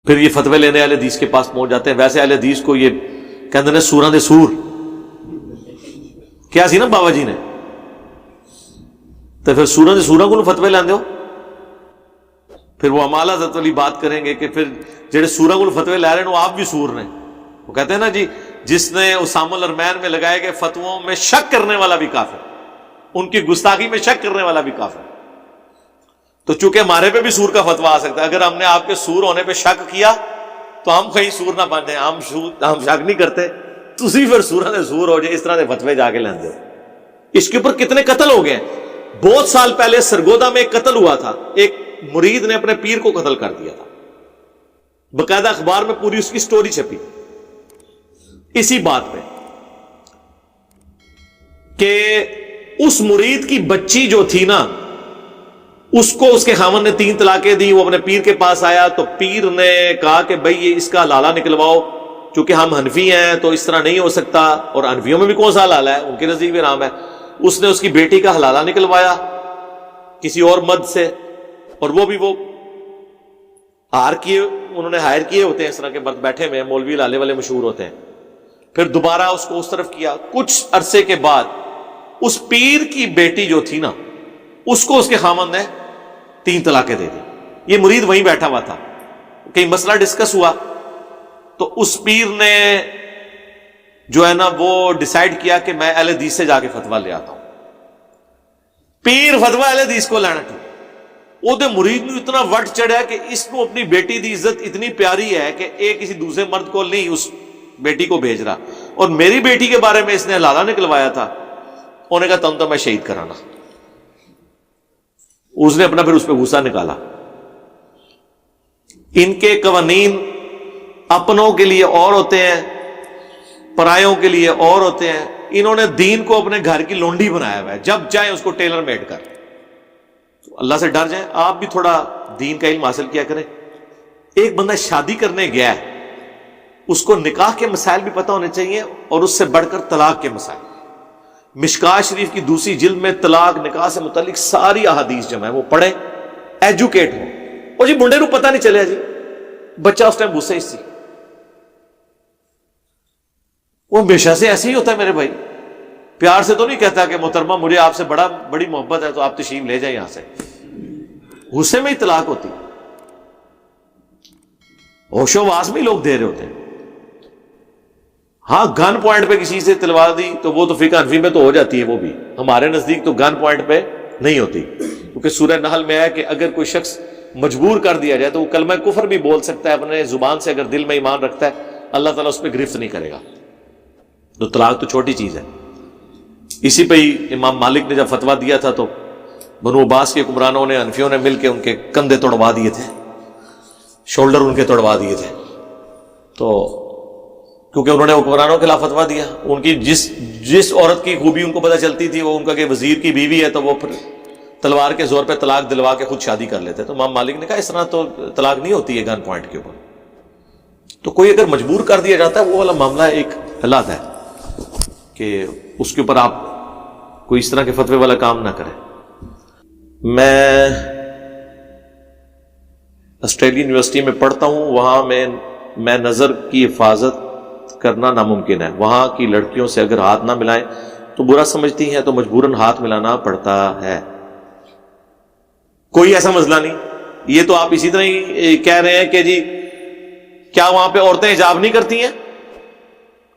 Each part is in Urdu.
پھر یہ فتوے لینے اہل حدیث کے پاس پہنچ جاتے ہیں. ویسے اہل حدیث کو یہ کہتے ہیں سوراں دے سور کیا سی نا بابا جی نے, تو پھر سوراں دے سوراں کو فتوے لیندے ہو. پھر وہ امال حضرت والی بات کریں گے کہ پھر جڑے سوراں کو فتوے لے رہے ہیں وہ آپ بھی سور نے. وہ کہتے ہیں نا جی جس نے اسامہ الارمین میں لگائے گئے فتووں میں شک کرنے والا بھی کافر, ان کی گستاخی میں شک کرنے والا بھی کافر. تو چونکہ ہمارے پہ بھی سور کا فتویٰ آ سکتا ہے, اگر ہم نے آپ کے سور ہونے پہ شک کیا تو ہم کہیں سور نہ بن جائیں. ہم شک نہیں کرتے, تسی پھر سوراں دے سور ہو جائے, اس طرح دے فتوے جا کے لیندے ہو. اس کے اوپر کتنے قتل ہو گئے ہیں. بہت سال پہلے سرگودا میں ایک قتل ہوا تھا, ایک مرید نے اپنے پیر کو قتل کر دیا تھا, باقاعدہ اخبار میں پوری اس کی سٹوری چھپی اسی بات پہ کہ اس مرید کی بچی جو تھی نا, اس کو اس کے خاوند نے 3 طلاقیں دی. وہ اپنے پیر کے پاس آیا تو پیر نے کہا کہ بھئی یہ اس کا لالہ نکلواؤ, چونکہ ہم حنفی ہیں تو اس طرح نہیں ہو سکتا, اور حنفیوں میں بھی کون سا لالہ ہے, ان کے نزدیک بھی حرام ہے. اس نے اس کی بیٹی کا حلالہ نکلوایا کسی اور مرد سے, اور وہ بھی وہ ہار کیے, انہوں نے ہائر کیے ہوتے ہیں اس طرح کے مرد بیٹھے ہوئے ہیں, مولوی لالے والے مشہور ہوتے ہیں. پھر دوبارہ اس کو اس طرف کیا. کچھ عرصے کے بعد اس پیر کی بیٹی جو تھی نا, اس کو اس کے خاوند نے 3 طلاقیں دے دی. یہ مرید وہیں بیٹھا ہوا تھا, کہیں مسئلہ ڈسکس ہوا تو اس پیر نے جو ہے نا وہ ڈیسائیڈ کیا کہ میں اہل حدیث سے جا کے فتویٰ لے آتا ہوں. پیر فتویٰ اہل حدیث کو لینا ٹھیک, وہ دے مرید میں اتنا وٹ چڑھا کہ اس کو اپنی بیٹی دی عزت اتنی پیاری ہے کہ ایک کسی دوسرے مرد کو نہیں اس بیٹی کو بھیج رہا, اور میری بیٹی کے بارے میں اس نے حلالہ نکلوایا تھا. انہوں نے کہا تم تو میں شہید کرانا. اس نے اپنا پھر اس پہ غصہ نکالا. ان کے قوانین اپنوں کے لیے اور ہوتے ہیں, پرایوں کے لیے اور ہوتے ہیں. انہوں نے دین کو اپنے گھر کی لونڈی بنایا ہوا ہے, جب چاہیں اس کو ٹیلر میڈ کر. تو اللہ سے ڈر جائیں, آپ بھی تھوڑا دین کا علم حاصل کیا کریں. ایک بندہ شادی کرنے گیا ہے, اس کو نکاح کے مسائل بھی پتہ ہونے چاہیے, اور اس سے بڑھ کر طلاق کے مسائل. مشکات شریف کی 2 جلد میں طلاق نکاح سے متعلق ساری احادیث جمع ہے, وہ پڑھیں, ایجوکیٹ ہوں. اور جی منڈے کو پتہ نہیں چلے جی, بچہ اس ٹائم غصے سے, وہ ہمیشہ سے ایسے ہی ہوتا ہے میرے بھائی. پیار سے تو نہیں کہتا کہ محترمہ مجھے آپ سے بڑی محبت ہے تو آپ تشریف لے جائیں یہاں سے. غصے میں ہی طلاق ہوتی, ہوش و واس میں لوگ دے رہے ہوتے ہیں. ہاں گن پوائنٹ پہ کسی سے تلوار دی تو وہ تو فقہ حنفی میں تو ہو جاتی ہے, وہ بھی ہمارے نزدیک تو گن پوائنٹ پہ نہیں ہوتی, کیونکہ سورہ نحل میں ہے کہ اگر کوئی شخص مجبور کر دیا جائے تو وہ کلمہ کفر بھی بول سکتا ہے اپنے زبان سے, اگر دل میں ایمان رکھتا ہے اللہ تعالیٰ اس پہ گرفت نہیں کرے گا. تو طلاق تو چھوٹی چیز ہے. اسی پہ ہی امام مالک نے جب فتویٰ دیا تھا تو بنو عباس کے حکمرانوں نے, حنفیوں نے مل کے ان کے کندھے توڑوا دیے تھے, شولڈر ان کے توڑوا دیے تھے. تو کیونکہ انہوں نے حکمرانوں کے خلاف فتویٰ دیا, ان کی جس عورت کی خوبی ان کو پتہ چلتی تھی وہ ان کا کہ وزیر کی بیوی ہے, تو وہ پھر تلوار کے زور پہ طلاق دلوا کے خود شادی کر لیتے. تو امام مالک نے کہا اس طرح تو طلاق نہیں ہوتی ہے گن پوائنٹ کے اوپر. تو کوئی اگر مجبور کر دیا جاتا ہے وہ والا معاملہ ایک حالات ہے کہ اس کے اوپر آپ کوئی اس طرح کے فتوے والا کام نہ کریں. میں آسٹریلین یونیورسٹی میں پڑھتا ہوں, وہاں میں نظر کی حفاظت کرنا ناممکن ہے. وہاں کی لڑکیوں سے اگر ہاتھ نہ ملائیں تو برا سمجھتی ہیں, تو مجبوراً ہاتھ ملانا پڑتا ہے. کوئی ایسا مسئلہ نہیں. یہ تو آپ اسی طرح ہی کہہ رہے ہیں کہ جی کیا وہاں پہ عورتیں حجاب نہیں کرتی ہیں,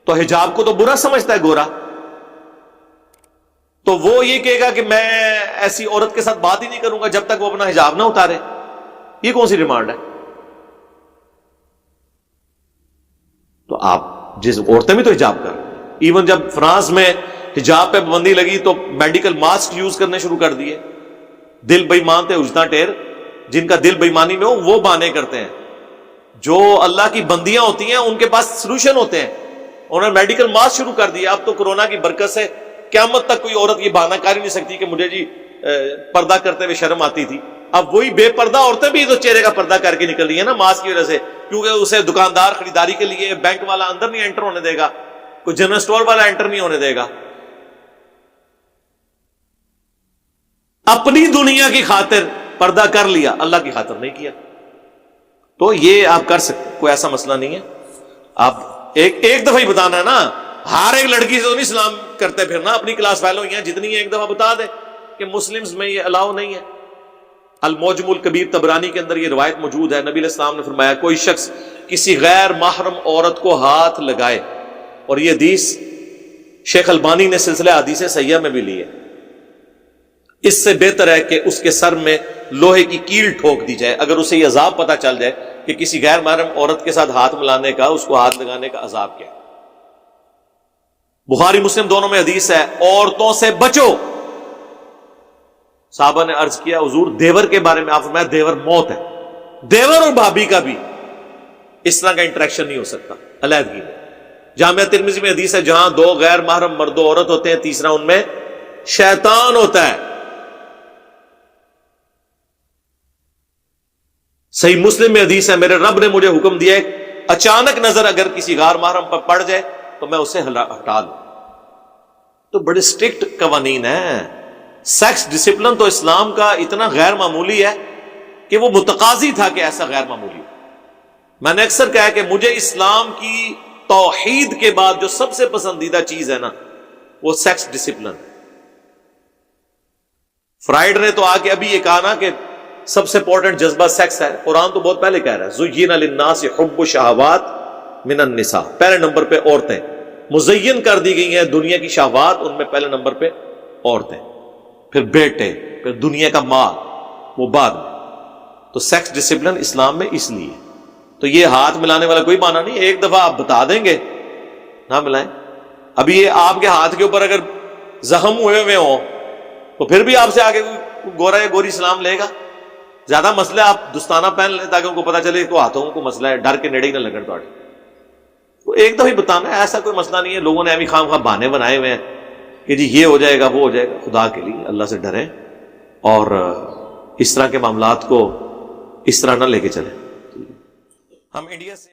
تو حجاب کو تو برا سمجھتا ہے گورا, تو وہ یہ کہے گا کہ میں ایسی عورت کے ساتھ بات ہی نہیں کروں گا جب تک وہ اپنا حجاب نہ اتارے. یہ کون سی ڈیمانڈ ہے؟ تو آپ جس عورتیں بھی تو حجاب کر, ایون جب فرانس میں حجاب پہ پابندی لگی تو میڈیکل ماسک یوز کرنے شروع کر دیے. دل بے ایمان تھے اجنا ٹیر, جن کا دل بے ایمانی میں ہو وہ بانے کرتے ہیں. جو اللہ کی بندیاں ہوتی ہیں ان کے پاس سلوشن ہوتے ہیں, انہوں نے میڈیکل ماسک شروع کر دیا. اب تو کورونا کی برکت سے قیامت تک کوئی عورت یہ بہانہ کر ہی نہیں سکتی کہ مجھے جی پردہ کرتے ہوئے شرم آتی تھی. اب وہی بے پردہ عورتیں بھی تو چہرے کا پردہ کر کے نکل رہی ہیں نا ماسک کی وجہ سے, کیونکہ اسے دکاندار خریداری کے لیے بینک والا اندر نہیں انٹر ہونے دے گا, کوئی جنرل اسٹور والا انٹر نہیں ہونے دے گا. اپنی دنیا کی خاطر پردہ کر لیا, اللہ کی خاطر نہیں کیا. تو یہ آپ کر سکتے, کوئی ایسا مسئلہ نہیں ہے. آپ ایک دفعہ ہی بتانا ہے نا, ہر ایک لڑکی سے تو نہیں سلام کرتے پھرنا. اپنی کلاس فیلو ہیں جتنی ایک دفعہ بتا دے کہ مسلمز میں یہ الاؤ نہیں ہے. المعجم الکبیر طبرانی کے اندر یہ روایت موجود ہے. نبی علیہ السلام نے فرمایا کوئی شخص کسی غیر محرم عورت کو ہاتھ لگائے, اور یہ حدیث شیخ البانی نے سلسلہ حدیث صحیحہ میں بھی لی ہے, اس سے بہتر ہے کہ اس کے سر میں لوہے کی کیل ٹھوک دی جائے اگر اسے یہ عذاب پتہ چل جائے کہ کسی غیر محرم عورت کے ساتھ ہاتھ ملانے کا, اس کو ہاتھ لگانے کا عذاب کیا ہے. بخاری مسلم دونوں میں حدیث ہے, عورتوں سے بچو. صحابہ نے عرض کیا حضور دیور کے بارے میں, آپ فرمایا دیور موت ہے. دیور اور بھابھی کا بھی اس طرح کا انٹریکشن نہیں ہو سکتا علیحدگی میں. جامعہ ترمذی میں حدیث ہے جہاں دو غیر محرم مرد و عورت ہوتے ہیں, تیسرا ان میں شیطان ہوتا ہے. صحیح مسلم میں حدیث ہے میرے رب نے مجھے حکم دیا ہے اچانک نظر اگر کسی غیر محرم پر پڑ جائے تو میں اسے ہٹا لوں. تو بڑے سٹرکٹ قوانین ہیں. سیکس ڈسپلن تو اسلام کا اتنا غیر معمولی ہے کہ وہ متقاضی تھا کہ ایسا غیر معمولی. میں نے اکثر کہا کہ مجھے اسلام کی توحید کے بعد جو سب سے پسندیدہ چیز ہے نا وہ سیکس ڈسپلن. فرائیڈ نے تو آ کے ابھی یہ کہا نا کہ سب سے امپورٹنٹ جذبہ سیکس ہے. قرآن تو بہت پہلے کہہ رہا ہے زُيِّنَ لِلنَّاسِ حُبُّ الشَّهَوَاتِ مِنَ النِّسَاءِ. پہلے نمبر پہ عورتیں مزین کر دی گئی ہیں دنیا کی شہوات, ان میں پہلے نمبر پہ عورتیں, پھر بیٹے, پھر دنیا کا مال, وہ بعد میں. تو سیکس ڈسپلن اسلام میں اس لیے. تو یہ ہاتھ ملانے والا کوئی معنی نہیں. ایک دفعہ آپ بتا دیں گے نہ ملائیں. ابھی یہ آپ کے ہاتھ کے اوپر اگر زخم ہوئے ہوں تو پھر بھی آپ سے آگے گورا یا گوری سلام لے گا. زیادہ مسئلہ آپ دستانہ پہن لیں تاکہ ان کو پتا چلے کہ ہاتھوں کو مسئلہ ہے, ڈر کے نیڑے ہی نہ لگن. تو ایک دفعہ بتانا ہے, ایسا کوئی مسئلہ نہیں ہے. لوگوں نے ابھی خام خواہ بہانے بنائے ہوئے ہیں کہ جی یہ ہو جائے گا وہ ہو جائے گا. خدا کے لیے اللہ سے ڈریں اور اس طرح کے معاملات کو اس طرح نہ لے کے چلیں. ہم انڈیا سے